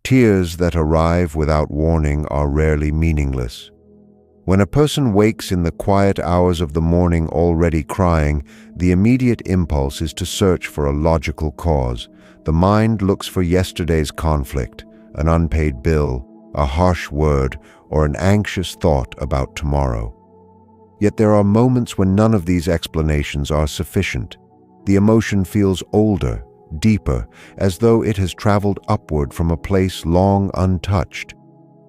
Tears that arrive without warning are rarely meaningless. When a person wakes in the quiet hours of the morning already crying, the immediate impulse is to search for a logical cause. The mind looks for yesterday's conflict, an unpaid bill, a harsh word, or an anxious thought about tomorrow. Yet there are moments when none of these explanations are sufficient. The emotion feels older, deeper, as though it has traveled upward from a place long untouched.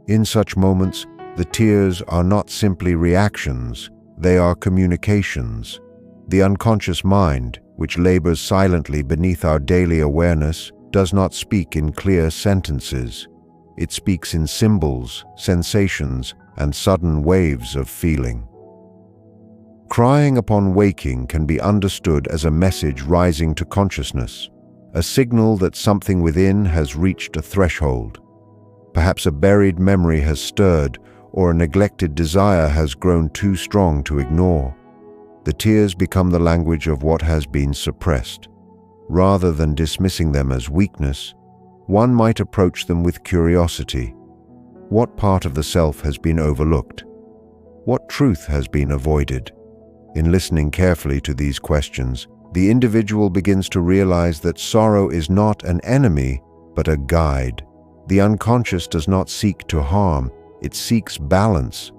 In such moments, the tears are not simply reactions, they are communications. The unconscious mind, which labors silently beneath our daily awareness, does not speak in clear sentences. It speaks in symbols, sensations, and sudden waves of feeling. Crying upon waking can be understood as a message rising to consciousness, a signal that something within has reached a threshold. Perhaps a buried memory has stirred, or a neglected desire has grown too strong to ignore. The tears become the language of what has been suppressed. Rather than dismissing them as weakness, one might approach them with curiosity. What part of the self has been overlooked? What truth has been avoided? In listening carefully to these questions, the individual begins to realize that sorrow is not an enemy, but a guide. The unconscious does not seek to harm, it seeks balance.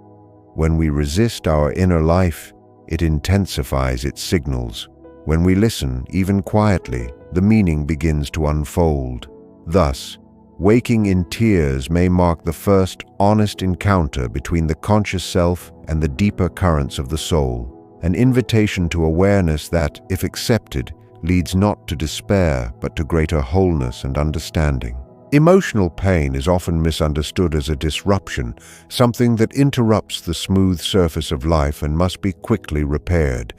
When we resist our inner life, it intensifies its signals. When we listen, even quietly, the meaning begins to unfold. Thus, waking in tears may mark the first honest encounter between the conscious self and the deeper currents of the soul, an invitation to awareness that, if accepted, leads not to despair but to greater wholeness and understanding. Emotional pain is often misunderstood as a disruption, something that interrupts the smooth surface of life and must be quickly repaired.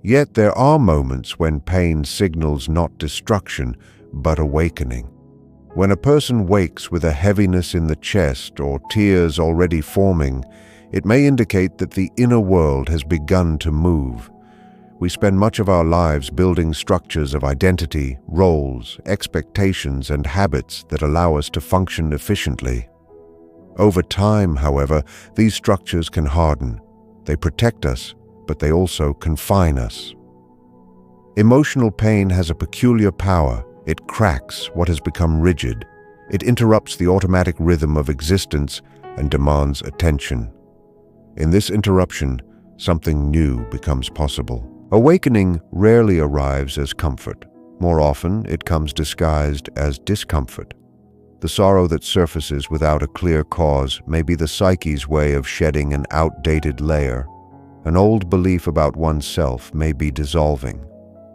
Yet there are moments when pain signals not destruction, but awakening. When a person wakes with a heaviness in the chest or tears already forming, it may indicate that the inner world has begun to move. We spend much of our lives building structures of identity, roles, expectations, and habits that allow us to function efficiently. Over time, however, these structures can harden. They protect us, but they also confine us. Emotional pain has a peculiar power. It cracks what has become rigid. It interrupts the automatic rhythm of existence and demands attention. In this interruption, something new becomes possible. Awakening rarely arrives as comfort. More often, it comes disguised as discomfort. The sorrow that surfaces without a clear cause may be the psyche's way of shedding an outdated layer. An old belief about oneself may be dissolving.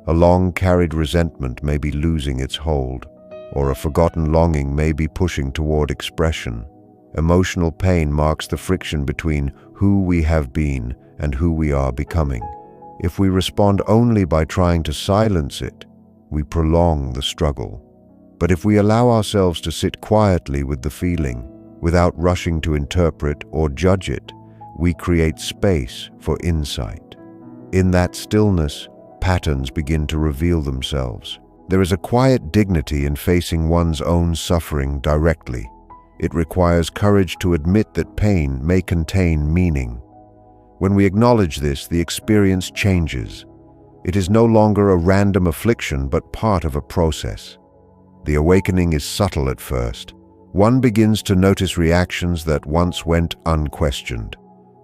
A long-carried resentment may be losing its hold, or a forgotten longing may be pushing toward expression. Emotional pain marks the friction between who we have been and who we are becoming. If we respond only by trying to silence it, we prolong the struggle. But if we allow ourselves to sit quietly with the feeling, without rushing to interpret or judge it, we create space for insight. In that stillness, patterns begin to reveal themselves. There is a quiet dignity in facing one's own suffering directly. It requires courage to admit that pain may contain meaning. When we acknowledge this, the experience changes. It is no longer a random affliction, but part of a process. The awakening is subtle at first. One begins to notice reactions that once went unquestioned.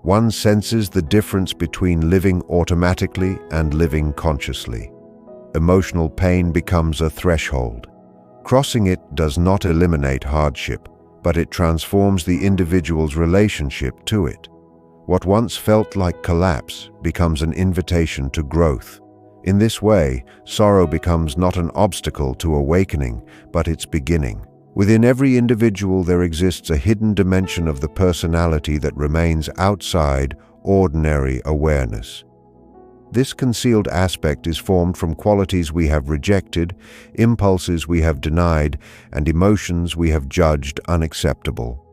One senses the difference between living automatically and living consciously. Emotional pain becomes a threshold. Crossing it does not eliminate hardship, but it transforms the individual's relationship to it. What once felt like collapse becomes an invitation to growth. In this way, sorrow becomes not an obstacle to awakening, but its beginning. Within every individual there exists a hidden dimension of the personality that remains outside ordinary awareness. This concealed aspect is formed from qualities we have rejected, impulses we have denied, and emotions we have judged unacceptable.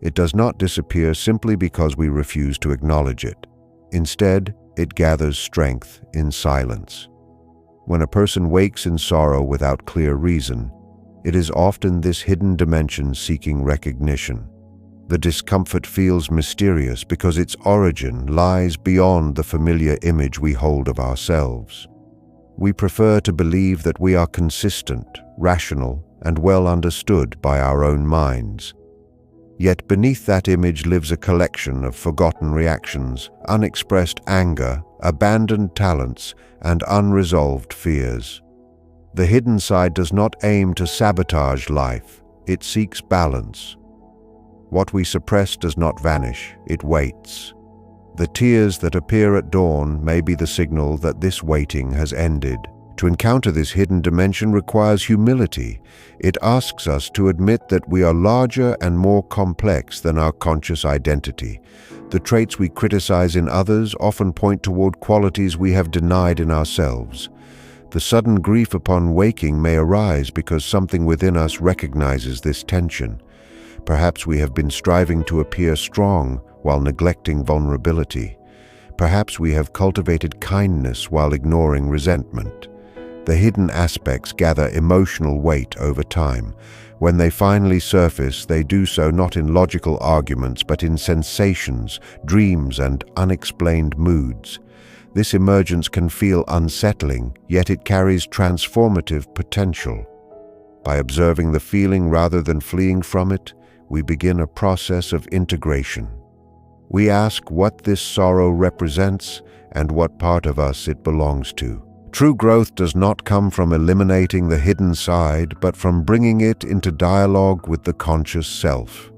It does not disappear simply because we refuse to acknowledge it. Instead, it gathers strength in silence. When a person wakes in sorrow without clear reason, It is often this hidden dimension seeking recognition. The discomfort feels mysterious because its origin lies beyond the familiar image we hold of ourselves. We prefer to believe that we are consistent, rational, and well understood by our own minds. Yet beneath that image lives a collection of forgotten reactions, unexpressed anger, abandoned talents, and unresolved fears. The hidden side does not aim to sabotage life, it seeks balance. What we suppress does not vanish, it waits. The tears that appear at dawn may be the signal that this waiting has ended. To encounter this hidden dimension requires humility. It asks us to admit that we are larger and more complex than our conscious identity. The traits we criticize in others often point toward qualities we have denied in ourselves. The sudden grief upon waking may arise because something within us recognizes this tension. Perhaps we have been striving to appear strong while neglecting vulnerability. Perhaps we have cultivated kindness while ignoring resentment. The hidden aspects gather emotional weight over time. When they finally surface, they do so not in logical arguments but in sensations, dreams, and unexplained moods. This emergence can feel unsettling, yet it carries transformative potential. By observing the feeling rather than fleeing from it, we begin a process of integration. We ask what this sorrow represents and what part of us it belongs to. True growth does not come from eliminating the hidden side, but from bringing it into dialogue with the conscious self.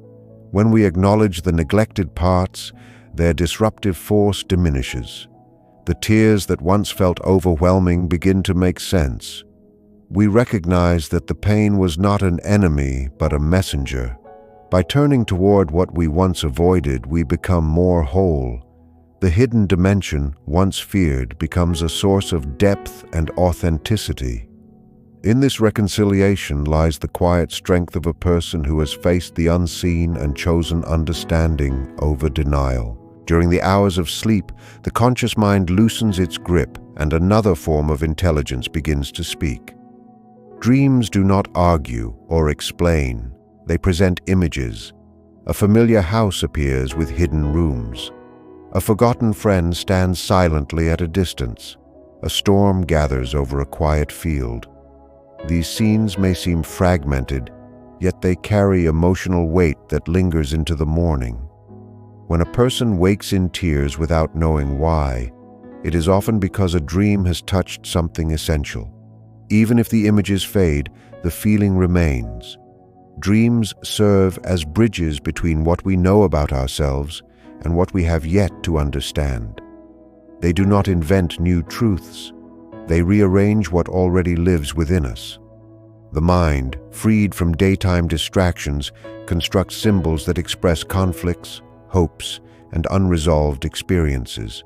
When we acknowledge the neglected parts, their disruptive force diminishes. The tears that once felt overwhelming begin to make sense. We recognize that the pain was not an enemy, but a messenger. By turning toward what we once avoided, we become more whole. The hidden dimension, once feared, becomes a source of depth and authenticity. In this reconciliation lies the quiet strength of a person who has faced the unseen and chosen understanding over denial. During the hours of sleep, the conscious mind loosens its grip and another form of intelligence begins to speak. Dreams do not argue or explain. They present images. A familiar house appears with hidden rooms. A forgotten friend stands silently at a distance. A storm gathers over a quiet field. These scenes may seem fragmented, yet they carry emotional weight that lingers into the morning. When a person wakes in tears without knowing why, it is often because a dream has touched something essential. Even if the images fade, the feeling remains. Dreams serve as bridges between what we know about ourselves and what we have yet to understand. They do not invent new truths. They rearrange what already lives within us. The mind, freed from daytime distractions, constructs symbols that express conflicts, hopes, and unresolved experiences.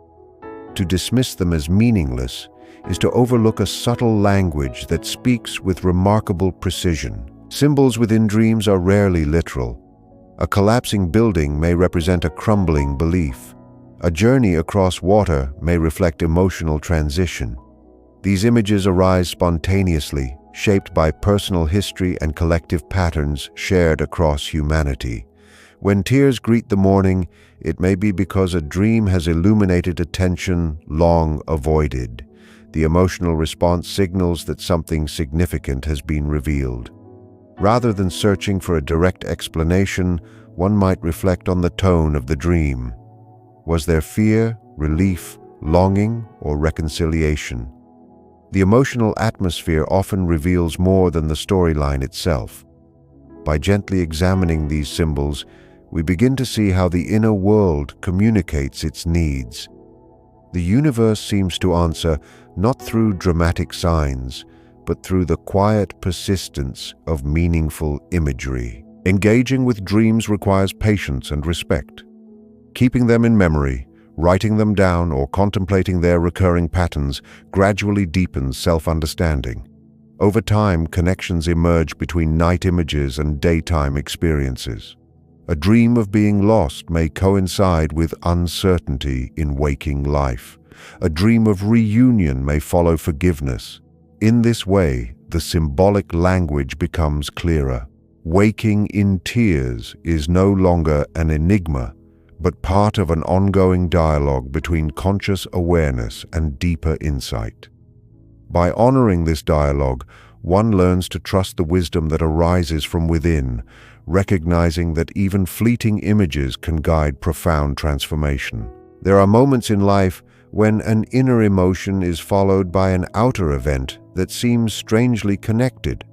To dismiss them as meaningless is to overlook a subtle language that speaks with remarkable precision. Symbols within dreams are rarely literal. A collapsing building may represent a crumbling belief. A journey across water may reflect emotional transition. These images arise spontaneously, shaped by personal history and collective patterns shared across humanity. When tears greet the morning, it may be because a dream has illuminated a tension long avoided. The emotional response signals that something significant has been revealed. Rather than searching for a direct explanation, one might reflect on the tone of the dream. Was there fear, relief, longing, or reconciliation? The emotional atmosphere often reveals more than the storyline itself. By gently examining these symbols, we begin to see how the inner world communicates its needs. The universe seems to answer not through dramatic signs, but through the quiet persistence of meaningful imagery. Engaging with dreams requires patience and respect. Keeping them in memory, writing them down, or contemplating their recurring patterns gradually deepens self-understanding. Over time, connections emerge between night images and daytime experiences. A dream of being lost may coincide with uncertainty in waking life. A dream of reunion may follow forgiveness. In this way, the symbolic language becomes clearer. Waking in tears is no longer an enigma, but part of an ongoing dialogue between conscious awareness and deeper insight. By honoring this dialogue, one learns to trust the wisdom that arises from within, recognizing that even fleeting images can guide profound transformation. There are moments in life when an inner emotion is followed by an outer event that seems strangely connected.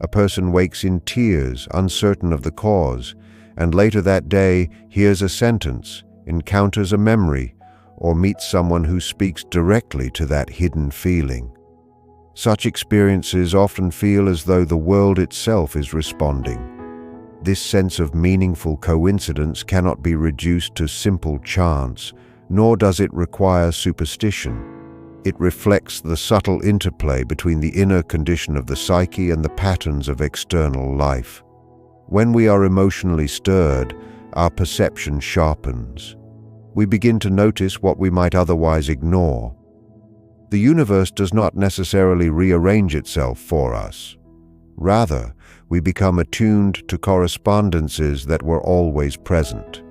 A person wakes in tears, uncertain of the cause, and later that day hears a sentence, encounters a memory, or meets someone who speaks directly to that hidden feeling. Such experiences often feel as though the world itself is responding. This sense of meaningful coincidence cannot be reduced to simple chance, nor does it require superstition. It reflects the subtle interplay between the inner condition of the psyche and the patterns of external life. When we are emotionally stirred, our perception sharpens. We begin to notice what we might otherwise ignore. The universe does not necessarily rearrange itself for us. Rather, we become attuned to correspondences that were always present.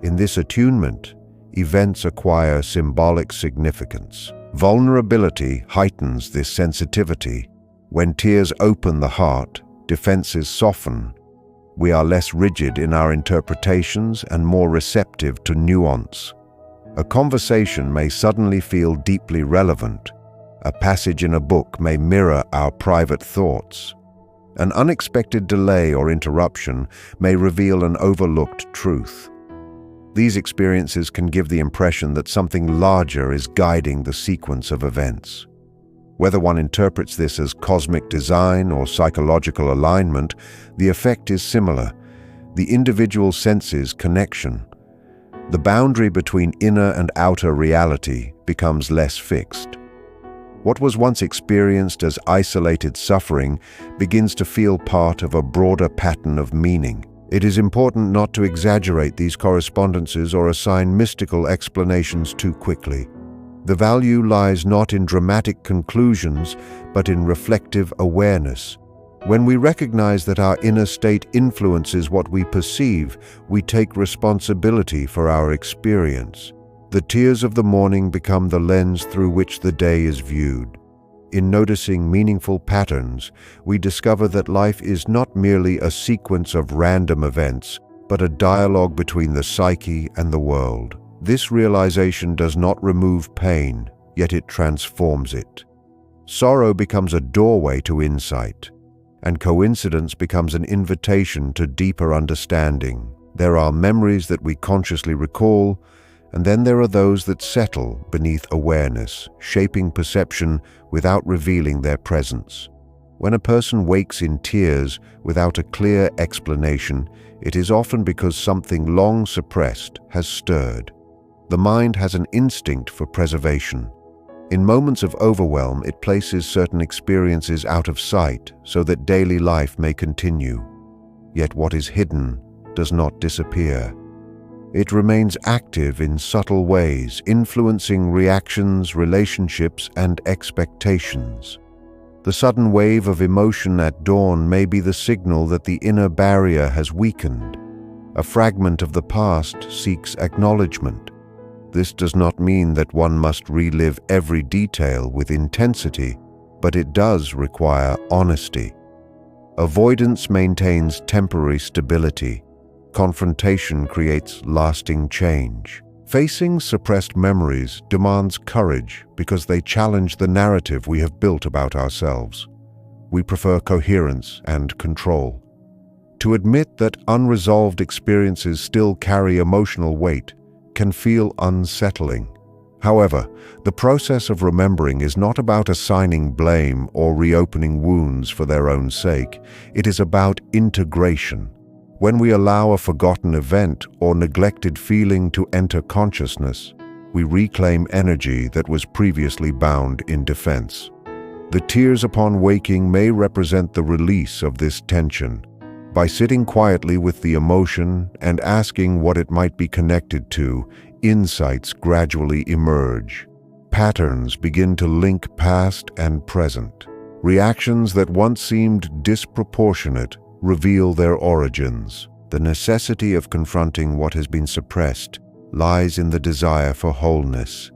In this attunement, events acquire symbolic significance. Vulnerability heightens this sensitivity. When tears open the heart, defenses soften. We are less rigid in our interpretations and more receptive to nuance. A conversation may suddenly feel deeply relevant. A passage in a book may mirror our private thoughts. An unexpected delay or interruption may reveal an overlooked truth. These experiences can give the impression that something larger is guiding the sequence of events. Whether one interprets this as cosmic design or psychological alignment, the effect is similar. The individual senses connection. The boundary between inner and outer reality becomes less fixed. What was once experienced as isolated suffering begins to feel part of a broader pattern of meaning. It is important not to exaggerate these correspondences or assign mystical explanations too quickly. The value lies not in dramatic conclusions, but in reflective awareness. When we recognize that our inner state influences what we perceive, we take responsibility for our experience. The tears of the morning become the lens through which the day is viewed. In noticing meaningful patterns, we discover that life is not merely a sequence of random events, but a dialogue between the psyche and the world. This realization does not remove pain, yet it transforms it. Sorrow becomes a doorway to insight, and coincidence becomes an invitation to deeper understanding. There are memories that we consciously recall, and then there are those that settle beneath awareness, shaping perception without revealing their presence. When a person wakes in tears without a clear explanation, it is often because something long suppressed has stirred. The mind has an instinct for preservation. In moments of overwhelm, it places certain experiences out of sight so that daily life may continue. Yet what is hidden does not disappear. It remains active in subtle ways, influencing reactions, relationships, and expectations. The sudden wave of emotion at dawn may be the signal that the inner barrier has weakened. A fragment of the past seeks acknowledgement. This does not mean that one must relive every detail with intensity, but it does require honesty. Avoidance maintains temporary stability. Confrontation creates lasting change. Facing suppressed memories demands courage because they challenge the narrative we have built about ourselves. We prefer coherence and control. To admit that unresolved experiences still carry emotional weight can feel unsettling. However, the process of remembering is not about assigning blame or reopening wounds for their own sake. It is about integration. When we allow a forgotten event or neglected feeling to enter consciousness, we reclaim energy that was previously bound in defense. The tears upon waking may represent the release of this tension. By sitting quietly with the emotion and asking what it might be connected to, insights gradually emerge. Patterns begin to link past and present. Reactions that once seemed disproportionate reveal their origins. The necessity of confronting what has been suppressed lies in the desire for wholeness.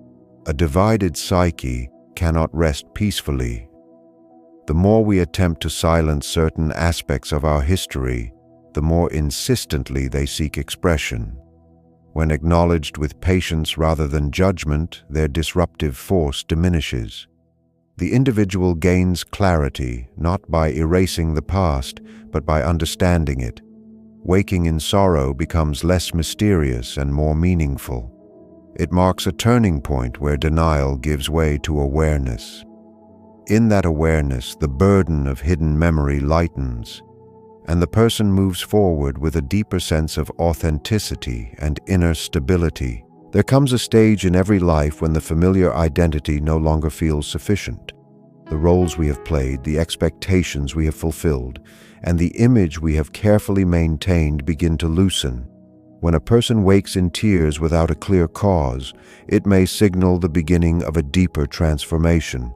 A divided psyche cannot rest peacefully. The more we attempt to silence certain aspects of our history, the more insistently they seek expression. When acknowledged with patience rather than judgment, their disruptive force diminishes. The individual gains clarity not by erasing the past, but by understanding it. Waking in sorrow becomes less mysterious and more meaningful. It marks a turning point where denial gives way to awareness. In that awareness, the burden of hidden memory lightens, and the person moves forward with a deeper sense of authenticity and inner stability. There comes a stage in every life when the familiar identity no longer feels sufficient. The roles we have played, the expectations we have fulfilled, and the image we have carefully maintained begin to loosen. When a person wakes in tears without a clear cause, it may signal the beginning of a deeper transformation.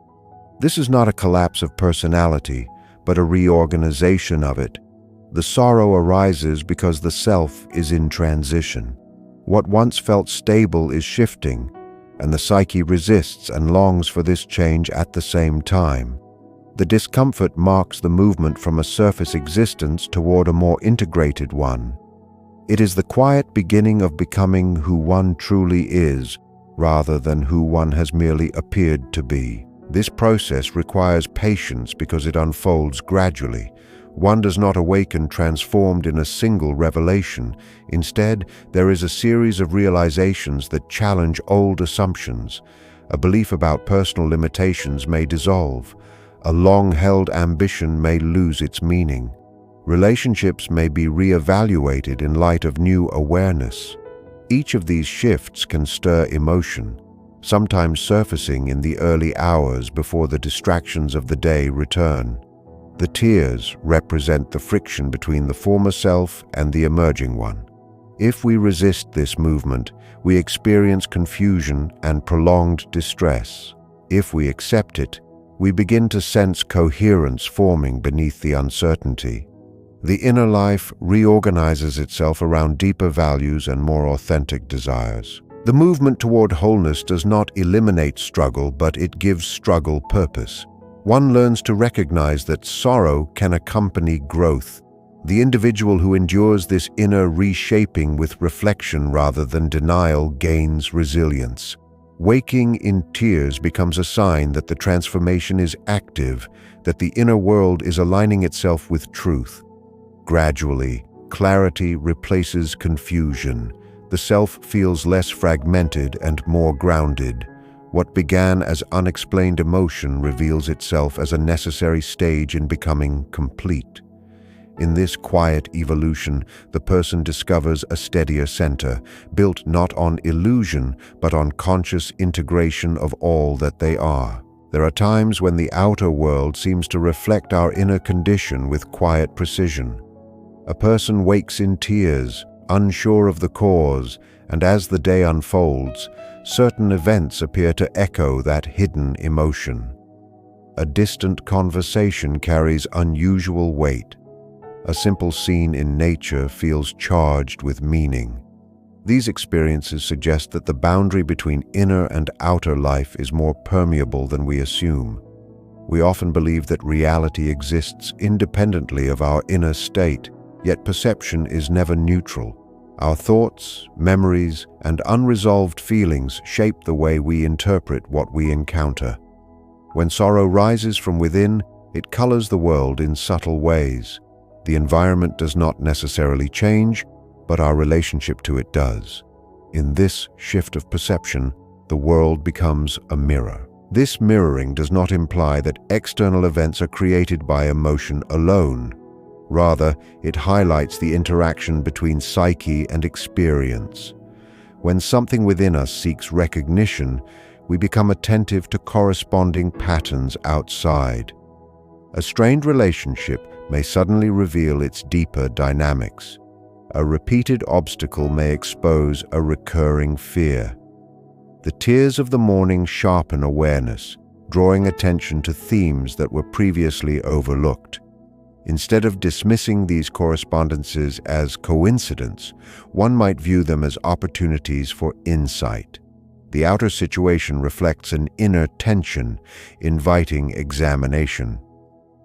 This is not a collapse of personality, but a reorganization of it. The sorrow arises because the self is in transition. What once felt stable is shifting, and the psyche resists and longs for this change at the same time. The discomfort marks the movement from a surface existence toward a more integrated one. It is the quiet beginning of becoming who one truly is, rather than who one has merely appeared to be. This process requires patience because it unfolds gradually. One does not awaken transformed in a single revelation. Instead, there is a series of realizations that challenge old assumptions. A belief about personal limitations may dissolve. A long-held ambition may lose its meaning. Relationships may be re-evaluated in light of new awareness. Each of these shifts can stir emotion, sometimes surfacing in the early hours before the distractions of the day return. The tears represent the friction between the former self and the emerging one. If we resist this movement, we experience confusion and prolonged distress. If we accept it, we begin to sense coherence forming beneath the uncertainty. The inner life reorganizes itself around deeper values and more authentic desires. The movement toward wholeness does not eliminate struggle, but it gives struggle purpose. One learns to recognize that sorrow can accompany growth. The individual who endures this inner reshaping with reflection rather than denial gains resilience. Waking in tears becomes a sign that the transformation is active, that the inner world is aligning itself with truth. Gradually, clarity replaces confusion. The self feels less fragmented and more grounded. What began as unexplained emotion reveals itself as a necessary stage in becoming complete. In this quiet evolution, the person discovers a steadier center, built not on illusion, but on conscious integration of all that they are. There are times when the outer world seems to reflect our inner condition with quiet precision. A person wakes in tears, unsure of the cause, and as the day unfolds, certain events appear to echo that hidden emotion. A distant conversation carries unusual weight. A simple scene in nature feels charged with meaning. These experiences suggest that the boundary between inner and outer life is more permeable than we assume. We often believe that reality exists independently of our inner state, yet perception is never neutral. Our thoughts, memories, and unresolved feelings shape the way we interpret what we encounter. When sorrow rises from within, it colors the world in subtle ways. The environment does not necessarily change, but our relationship to it does. In this shift of perception, the world becomes a mirror. This mirroring does not imply that external events are created by emotion alone. Rather, it highlights the interaction between psyche and experience. When something within us seeks recognition, we become attentive to corresponding patterns outside. A strained relationship may suddenly reveal its deeper dynamics. A repeated obstacle may expose a recurring fear. The tears of the morning sharpen awareness, drawing attention to themes that were previously overlooked. Instead of dismissing these correspondences as coincidence, one might view them as opportunities for insight. The outer situation reflects an inner tension, inviting examination.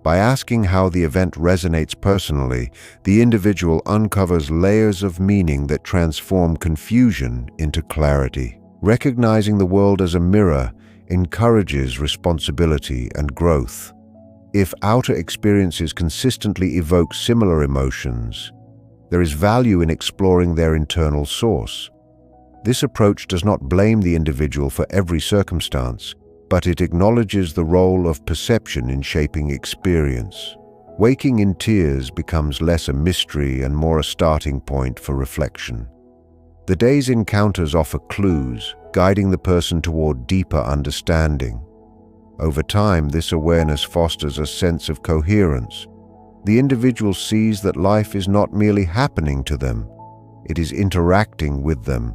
By asking how the event resonates personally, the individual uncovers layers of meaning that transform confusion into clarity. Recognizing the world as a mirror encourages responsibility and growth. If outer experiences consistently evoke similar emotions, there is value in exploring their internal source. This approach does not blame the individual for every circumstance, but it acknowledges the role of perception in shaping experience. Waking in tears becomes less a mystery and more a starting point for reflection. The day's encounters offer clues, guiding the person toward deeper understanding. Over time, this awareness fosters a sense of coherence. The individual sees that life is not merely happening to them, it is interacting with them.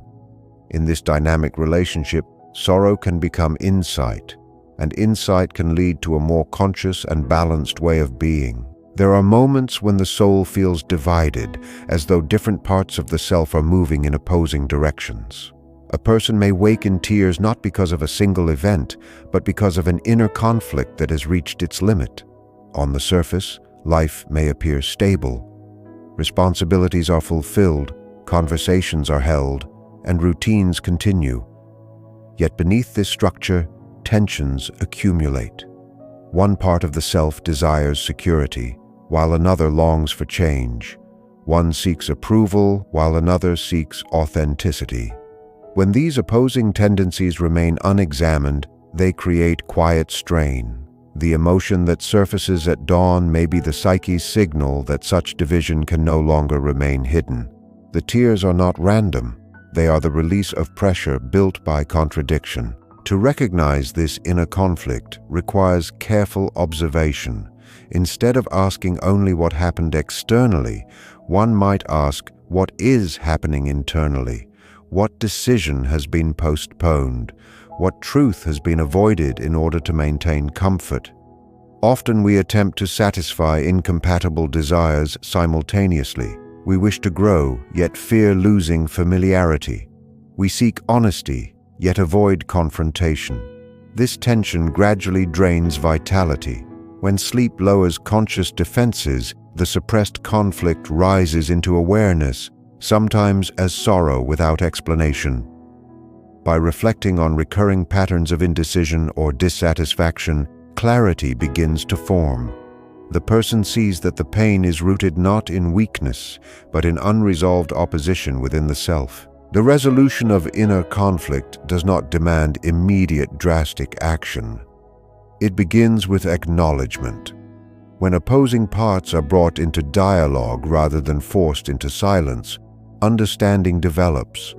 In this dynamic relationship, sorrow can become insight, and insight can lead to a more conscious and balanced way of being. There are moments when the soul feels divided, as though different parts of the self are moving in opposing directions. A person may wake in tears not because of a single event, but because of an inner conflict that has reached its limit. On the surface, life may appear stable. Responsibilities are fulfilled, conversations are held, and routines continue. Yet beneath this structure, tensions accumulate. One part of the self desires security, while another longs for change. One seeks approval, while another seeks authenticity. When these opposing tendencies remain unexamined, they create quiet strain. The emotion that surfaces at dawn may be the psyche's signal that such division can no longer remain hidden. The tears are not random. They are the release of pressure built by contradiction. To recognize this inner conflict requires careful observation. Instead of asking only what happened externally, one might ask what is happening internally. What decision has been postponed? What truth has been avoided in order to maintain comfort? Often we attempt to satisfy incompatible desires simultaneously. We wish to grow, yet fear losing familiarity. We seek honesty, yet avoid confrontation. This tension gradually drains vitality. When sleep lowers conscious defenses, the suppressed conflict rises into awareness, sometimes as sorrow without explanation. By reflecting on recurring patterns of indecision or dissatisfaction, clarity begins to form. The person sees that the pain is rooted not in weakness, but in unresolved opposition within the self. The resolution of inner conflict does not demand immediate drastic action. It begins with acknowledgement. When opposing parts are brought into dialogue rather than forced into silence, understanding develops.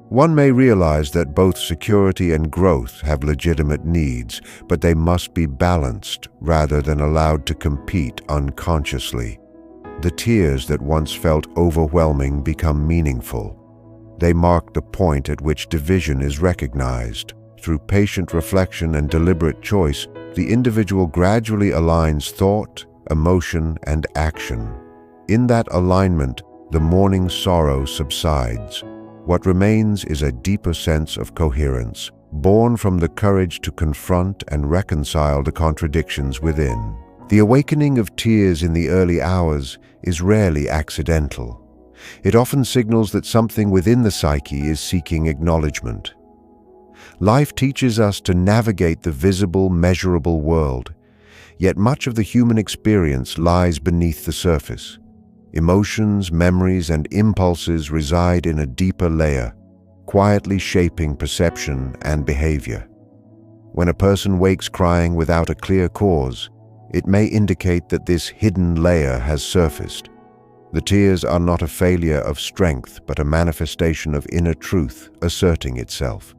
One may realize that both security and growth have legitimate needs, but they must be balanced rather than allowed to compete unconsciously. The tears that once felt overwhelming become meaningful. They mark the point at which division is recognized. Through patient reflection and deliberate choice, the individual gradually aligns thought, emotion, and action. In that alignment, the morning sorrow subsides. What remains is a deeper sense of coherence, born from the courage to confront and reconcile the contradictions within. The awakening of tears in the early hours is rarely accidental. It often signals that something within the psyche is seeking acknowledgement. Life teaches us to navigate the visible, measurable world, yet much of the human experience lies beneath the surface. Emotions, memories, and impulses reside in a deeper layer, quietly shaping perception and behavior. When a person wakes crying without a clear cause, it may indicate that this hidden layer has surfaced. The tears are not a failure of strength, but a manifestation of inner truth asserting itself.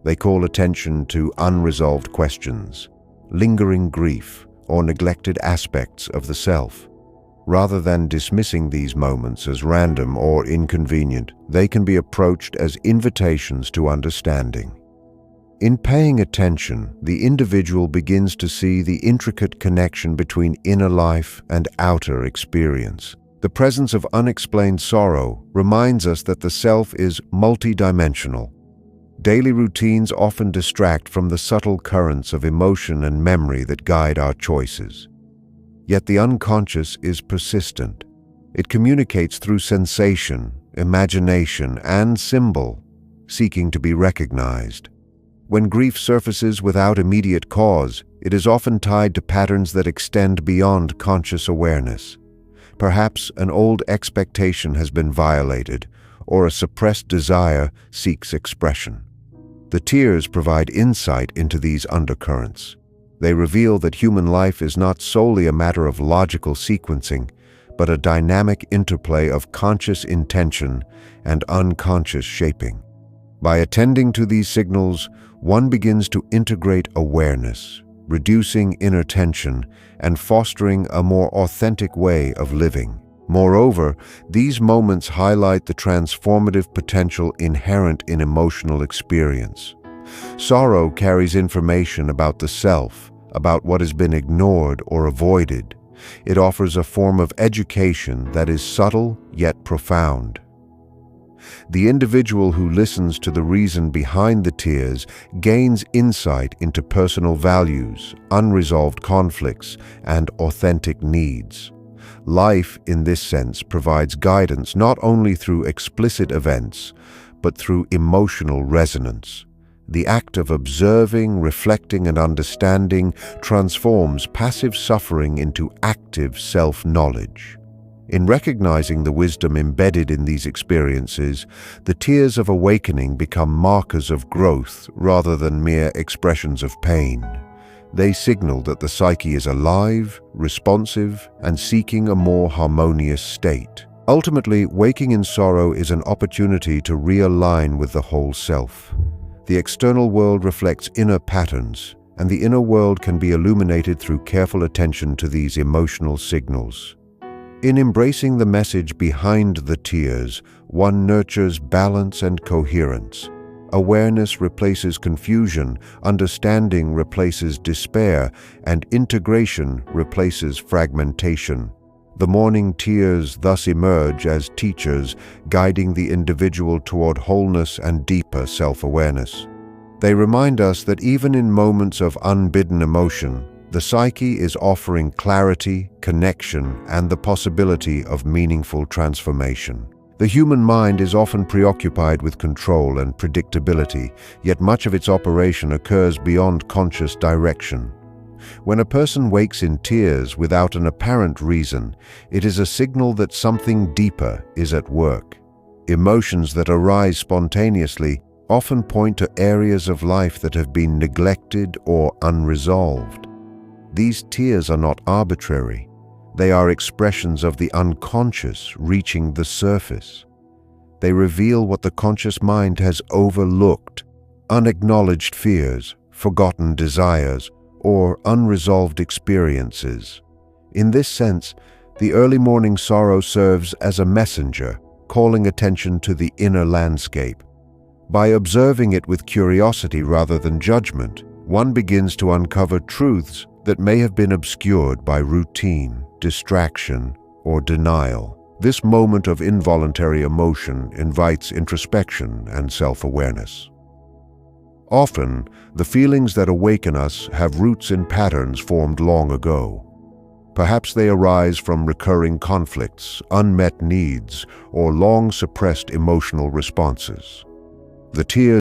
They call attention to unresolved questions, lingering grief, or neglected aspects of the self. Rather than dismissing these moments as random or inconvenient, they can be approached as invitations to understanding. In paying attention, the individual begins to see the intricate connection between inner life and outer experience. The presence of unexplained sorrow reminds us that the self is multidimensional. Daily routines often distract from the subtle currents of emotion and memory that guide our choices. Yet the unconscious is persistent. It communicates through sensation, imagination, and symbol, seeking to be recognized. When grief surfaces without immediate cause, it is often tied to patterns that extend beyond conscious awareness. Perhaps an old expectation has been violated, or a suppressed desire seeks expression. The tears provide insight into these undercurrents. They reveal that human life is not solely a matter of logical sequencing, but a dynamic interplay of conscious intention and unconscious shaping. By attending to these signals, one begins to integrate awareness, reducing inner tension and fostering a more authentic way of living. Moreover, these moments highlight the transformative potential inherent in emotional experience. Sorrow carries information about the self, about what has been ignored or avoided. It offers a form of education that is subtle yet profound. The individual who listens to the reason behind the tears gains insight into personal values, unresolved conflicts, and authentic needs. Life, in this sense, provides guidance not only through explicit events, but through emotional resonance. The act of observing, reflecting, and understanding transforms passive suffering into active self-knowledge. In recognizing the wisdom embedded in these experiences, the tears of awakening become markers of growth rather than mere expressions of pain. They signal that the psyche is alive, responsive, and seeking a more harmonious state. Ultimately, waking in sorrow is an opportunity to realign with the whole self. The external world reflects inner patterns, and the inner world can be illuminated through careful attention to these emotional signals. In embracing the message behind the tears, one nurtures balance and coherence. Awareness replaces confusion, understanding replaces despair, and integration replaces fragmentation. The morning tears thus emerge as teachers, guiding the individual toward wholeness and deeper self-awareness. They remind us that even in moments of unbidden emotion, the psyche is offering clarity, connection, and the possibility of meaningful transformation. The human mind is often preoccupied with control and predictability, yet much of its operation occurs beyond conscious direction. When a person wakes in tears without an apparent reason, it is a signal that something deeper is at work. Emotions that arise spontaneously often point to areas of life that have been neglected or unresolved. These tears are not arbitrary. They are expressions of the unconscious reaching the surface. They reveal what the conscious mind has overlooked: unacknowledged fears, forgotten desires, or unresolved experiences. In this sense, the early morning sorrow serves as a messenger, calling attention to the inner landscape. By observing it with curiosity rather than judgment, one begins to uncover truths that may have been obscured by routine, distraction, or denial. This moment of involuntary emotion invites introspection and self-awareness. Often, the feelings that awaken us have roots in patterns formed long ago. Perhaps they arise from recurring conflicts, unmet needs, or long-suppressed emotional responses. The tears